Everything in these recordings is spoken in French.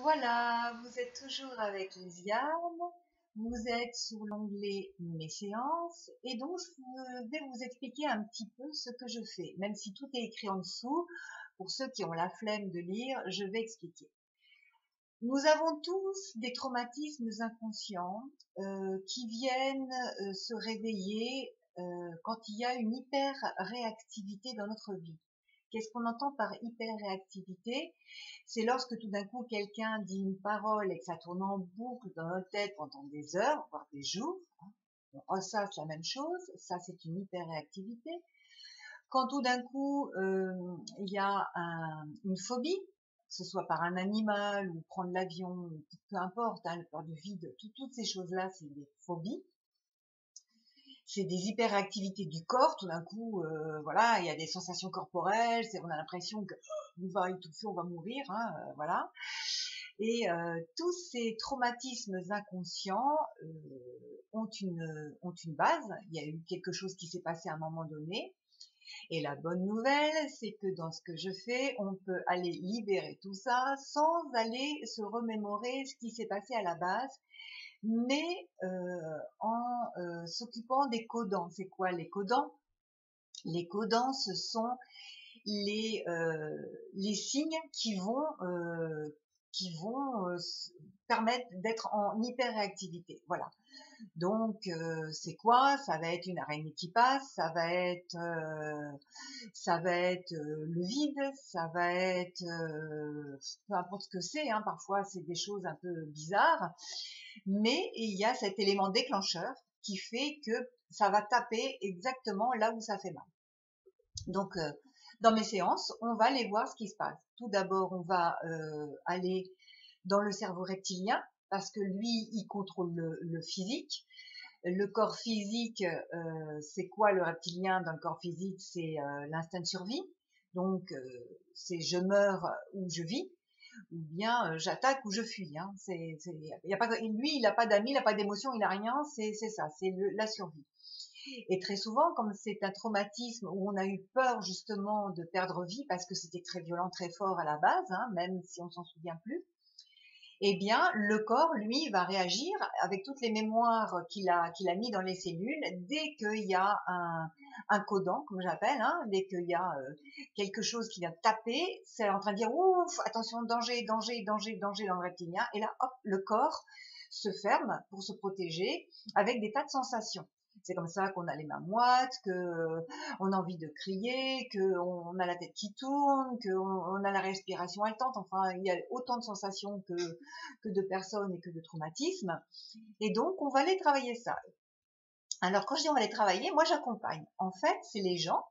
Voilà, vous êtes toujours avec Lisiane, vous êtes sur l'onglet Mes séances et donc je vais vous expliquer un petit peu ce que je fais. Même si tout est écrit en dessous, pour ceux qui ont la flemme de lire, je vais expliquer. Nous avons tous des traumatismes inconscients qui viennent se réveiller quand il y a une hyper-réactivité dans notre vie. Qu'est-ce qu'on entend par hyper-réactivité? C'est lorsque tout d'un coup quelqu'un dit une parole et que ça tourne en boucle dans notre tête pendant des heures, voire des jours. Bon, ça, c'est la même chose. Ça, c'est une hyper-réactivité. Quand tout d'un coup, il y a une phobie, que ce soit par un animal ou prendre l'avion, peu importe, hein, le peur du vide, toutes ces choses-là, c'est des phobies. C'est des hyperactivités du corps, tout d'un coup, voilà, il y a des sensations corporelles, on a l'impression que on va étouffer, on va mourir, hein, voilà. Et tous ces traumatismes inconscients ont une base. Il y a eu quelque chose qui s'est passé à un moment donné. Et la bonne nouvelle, c'est que dans ce que je fais, on peut aller libérer tout ça sans aller se remémorer ce qui s'est passé à la base, mais en s'occupant des codants. C'est quoi les codants? Les codants, ce sont les signes qui vont permettre d'être en hyperréactivité. Voilà. Donc, c'est quoi? Ça va être une araignée qui passe, ça va être le vide, ça va être peu importe ce que c'est, hein, parfois c'est des choses un peu bizarres, mais il y a cet élément déclencheur qui fait que ça va taper exactement là où ça fait mal. Donc, dans mes séances, on va aller voir ce qui se passe. Tout d'abord, on va aller dans le cerveau reptilien parce que lui, il contrôle le physique. Le corps physique, c'est quoi le reptilien dans le corps physique? C'est l'instinct de survie. Donc, c'est je meurs ou je vis, ou bien j'attaque ou je fuis. Hein. Y a pas, lui, il n'a pas d'amis, il n'a pas d'émotion, il n'a rien. C'est ça, c'est la survie. Et très souvent, comme c'est un traumatisme où on a eu peur justement de perdre vie parce que c'était très violent, très fort à la base, hein, même si on s'en souvient plus, eh bien, le corps, lui, va réagir avec toutes les mémoires qu'il a mis dans les cellules dès qu'il y a un codant, comme j'appelle, hein, dès qu'il y a quelque chose qui vient taper, c'est en train de dire ouf, attention, danger, danger, danger, danger dans le reptilien. Et là, hop, le corps se ferme pour se protéger avec des tas de sensations. C'est comme ça qu'on a les mains moites, que on a envie de crier, qu'on a la tête qui tourne, qu'on a la respiration haletante. Enfin, il y a autant de sensations que de personnes et que de traumatismes. Et donc, on va aller travailler ça. Alors, quand je dis on va les travailler, moi j'accompagne. En fait, c'est les gens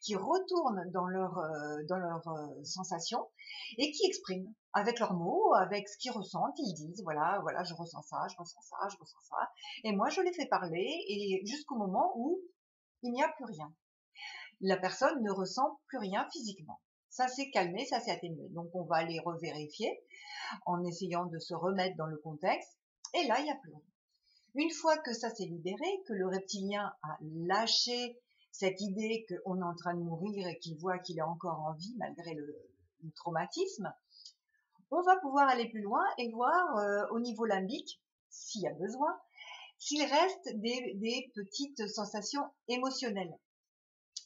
qui retournent dans leurs sensations et qui expriment avec leurs mots, avec ce qu'ils ressentent. Ils disent voilà, voilà, je ressens ça, je ressens ça, je ressens ça. Et moi, je les fais parler et jusqu'au moment où il n'y a plus rien. La personne ne ressent plus rien physiquement. Ça s'est calmé, ça s'est atténué. Donc, on va aller revérifier en essayant de se remettre dans le contexte. Et là, il n'y a plus rien. Une fois que ça s'est libéré, que le reptilien a lâché cette idée qu'on est en train de mourir et qu'il voit qu'il est encore en vie malgré le traumatisme, on va pouvoir aller plus loin et voir au niveau limbique, s'il y a besoin, s'il reste des petites sensations émotionnelles.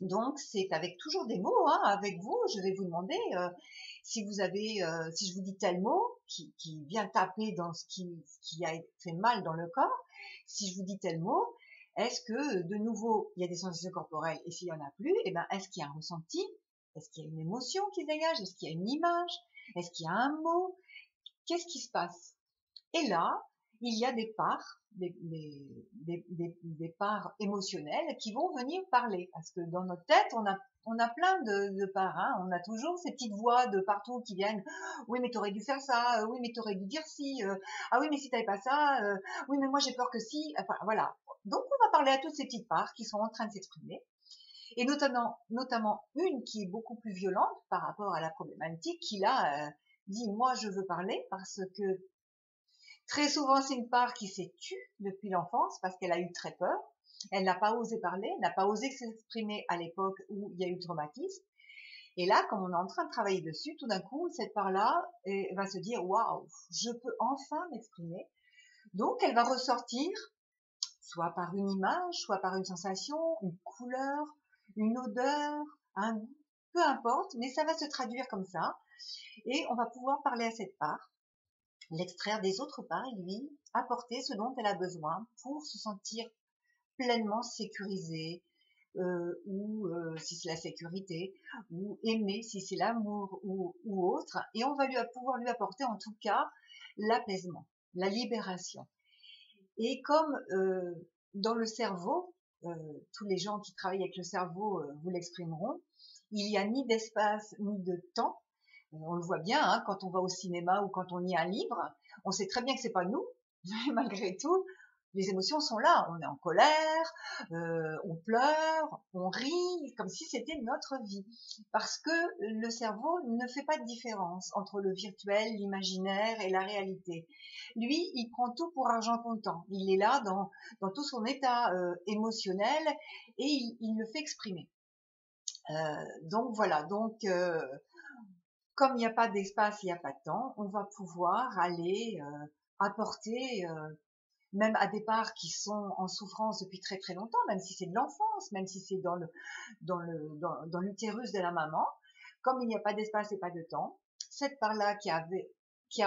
Donc, c'est avec toujours des mots, hein, avec vous, je vais vous demander si vous avez, si je vous dis tel mot qui vient taper dans ce qui a fait mal dans le corps, si je vous dis tel mot, est-ce que de nouveau il y a des sensations corporelles et s'il y en a plus, eh ben est-ce qu'il y a un ressenti, est-ce qu'il y a une émotion qui se dégage, est-ce qu'il y a une image, est-ce qu'il y a un mot, qu'est-ce qui se passe? Et là, il y a des parts, des parts émotionnelles qui vont venir parler. Parce que dans notre tête, on a plein de parts. Hein. On a toujours ces petites voix de partout qui viennent. Oui, mais t'aurais dû faire ça. Oui, mais t'aurais dû dire si. Ah oui, mais si t'avais pas ça. Oui, mais moi j'ai peur que si. Enfin, voilà. Donc, on va parler à toutes ces petites parts qui sont en train de s'exprimer. Et notamment une qui est beaucoup plus violente par rapport à la problématique, qui là dit, moi je veux parler parce que très souvent, c'est une part qui s'est tue depuis l'enfance parce qu'elle a eu très peur. Elle n'a pas osé parler, n'a pas osé s'exprimer à l'époque où il y a eu le traumatisme. Et là, comme on est en train de travailler dessus, tout d'un coup, cette part-là va se dire, waouh, je peux enfin m'exprimer. Donc, elle va ressortir, soit par une image, soit par une sensation, une couleur, une odeur, un goût, peu importe, mais ça va se traduire comme ça. Et on va pouvoir parler à cette part, l'extraire des autres parts et lui apporter ce dont elle a besoin pour se sentir pleinement sécurisée, ou si c'est la sécurité, ou aimer si c'est l'amour ou autre. Et on va pouvoir lui apporter en tout cas l'apaisement, la libération. Et comme dans le cerveau, tous les gens qui travaillent avec le cerveau vous l'exprimeront, il n'y a ni d'espace ni de temps. On le voit bien hein, quand on va au cinéma ou quand on lit un livre, on sait très bien que c'est pas nous, mais malgré tout, les émotions sont là. On est en colère, on pleure, on rit, comme si c'était notre vie. Parce que le cerveau ne fait pas de différence entre le virtuel, l'imaginaire et la réalité. Lui, il prend tout pour argent comptant. Il est là dans tout son état émotionnel et il le fait exprimer. Donc voilà, comme il n'y a pas d'espace, il n'y a pas de temps, on va pouvoir aller apporter, même à des parts qui sont en souffrance depuis très très longtemps, même si c'est de l'enfance, même si c'est dans l'utérus de la maman, comme il n'y a pas d'espace et pas de temps, cette part-là qui a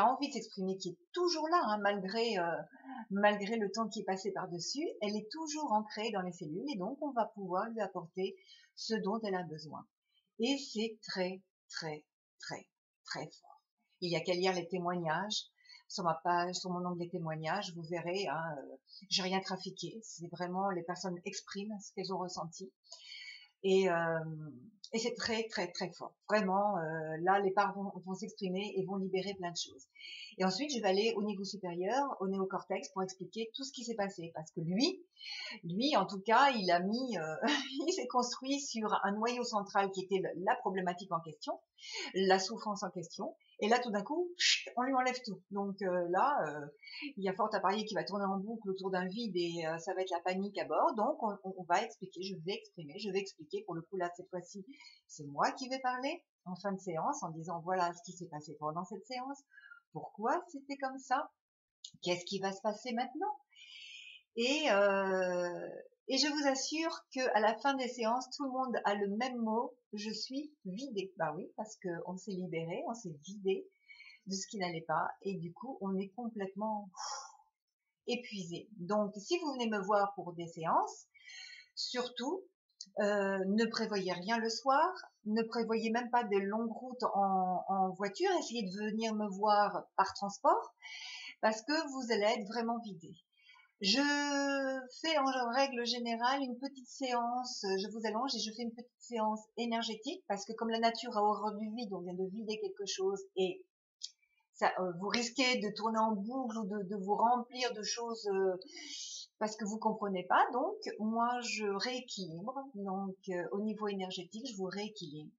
envie de s'exprimer, qui est toujours là, hein, malgré le temps qui est passé par-dessus, elle est toujours ancrée dans les cellules et donc on va pouvoir lui apporter ce dont elle a besoin. Et c'est très, très, très, très fort. Il y a qu'à lire les témoignages sur ma page, sur mon onglet témoignages, vous verrez, hein, j'ai rien trafiqué. C'est vraiment les personnes expriment ce qu'elles ont ressenti. Et, c'est très, très, très fort. Vraiment, là, les parts vont s'exprimer et vont libérer plein de choses. Et ensuite, je vais aller au niveau supérieur, au néocortex, pour expliquer tout ce qui s'est passé. Parce que lui, en tout cas, il s'est construit sur un noyau central qui était la problématique en question, la souffrance en question. Et là, tout d'un coup, on lui enlève tout. Donc là, il y a fort à parier qu'il va tourner en boucle autour d'un vide et ça va être la panique à bord. Donc, on va expliquer, je vais exprimer, je vais expliquer. Pour le coup, là, cette fois-ci, c'est moi qui vais parler en fin de séance en disant voilà ce qui s'est passé pendant cette séance, pourquoi c'était comme ça, qu'est-ce qui va se passer maintenant. Et je vous assure qu'à la fin des séances, tout le monde a le même mot, je suis vidé. Bah oui, parce qu'on s'est libéré, on s'est vidé de ce qui n'allait pas et du coup, on est complètement épuisé. Donc, si vous venez me voir pour des séances, surtout, ne prévoyez rien le soir, ne prévoyez même pas de longues routes en voiture, essayez de venir me voir par transport parce que vous allez être vraiment vidé. Je fais en règle générale une petite séance, je vous allonge et je fais une petite séance énergétique parce que comme la nature a horreur du vide, on vient de vider quelque chose et ça, vous risquez de tourner en boucle ou de vous remplir de choses parce que vous comprenez pas. Donc moi je rééquilibre, donc au niveau énergétique je vous rééquilibre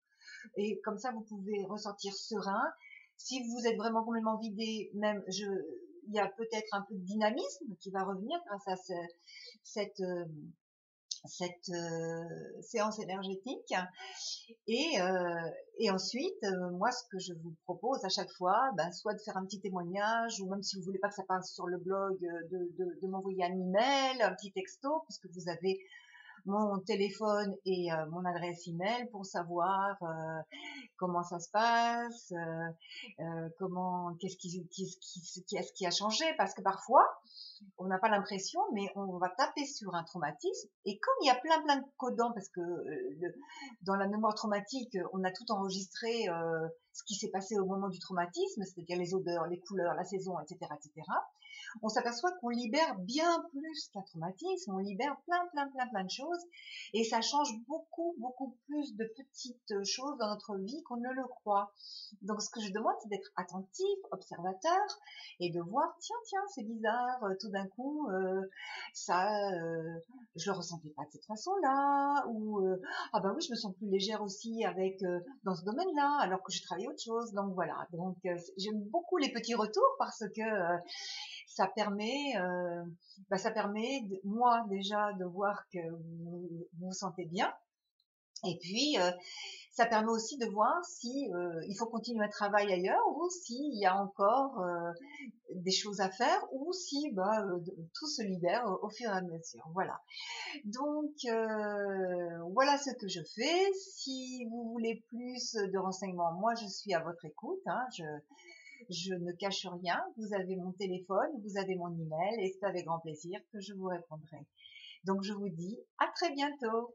et comme ça vous pouvez ressortir serein. Si vous êtes vraiment complètement vidé, même il y a peut-être un peu de dynamisme qui va revenir grâce à cette séance énergétique. Et, ensuite, moi, ce que je vous propose à chaque fois, ben, soit de faire un petit témoignage, ou même si vous voulez pas que ça passe sur le blog, de m'envoyer un email, un petit texto, puisque vous avez mon téléphone et mon adresse email pour savoir comment ça se passe, qu'est-ce qui a changé, parce que parfois on n'a pas l'impression, mais on va taper sur un traumatisme et comme il y a plein de codants, parce que dans la mémoire traumatique, on a tout enregistré ce qui s'est passé au moment du traumatisme, c'est-à-dire les odeurs, les couleurs, la saison, etc., etc. On s'aperçoit qu'on libère bien plus qu'un traumatisme, on libère plein de choses et ça change beaucoup plus de petites choses dans notre vie qu'on ne le croit. Donc ce que je demande, c'est d'être attentif, observateur et de voir, tiens, c'est bizarre, tout d'un coup, je le ressentais pas de cette façon-là, ou ah bah oui, je me sens plus légère aussi avec dans ce domaine-là, alors que j'ai travaillé autre chose. Donc voilà. Donc j'aime beaucoup les petits retours parce que ça permet, moi déjà de voir que vous vous sentez bien Et puis, ça permet aussi de voir si il faut continuer un travail ailleurs ou s'il y a encore des choses à faire ou si tout se libère au fur et à mesure. Voilà. Donc voilà ce que je fais. Si vous voulez plus de renseignements, moi je suis à votre écoute. Hein. Je ne cache rien. Vous avez mon téléphone, vous avez mon email et c'est avec grand plaisir que je vous répondrai. Donc je vous dis à très bientôt.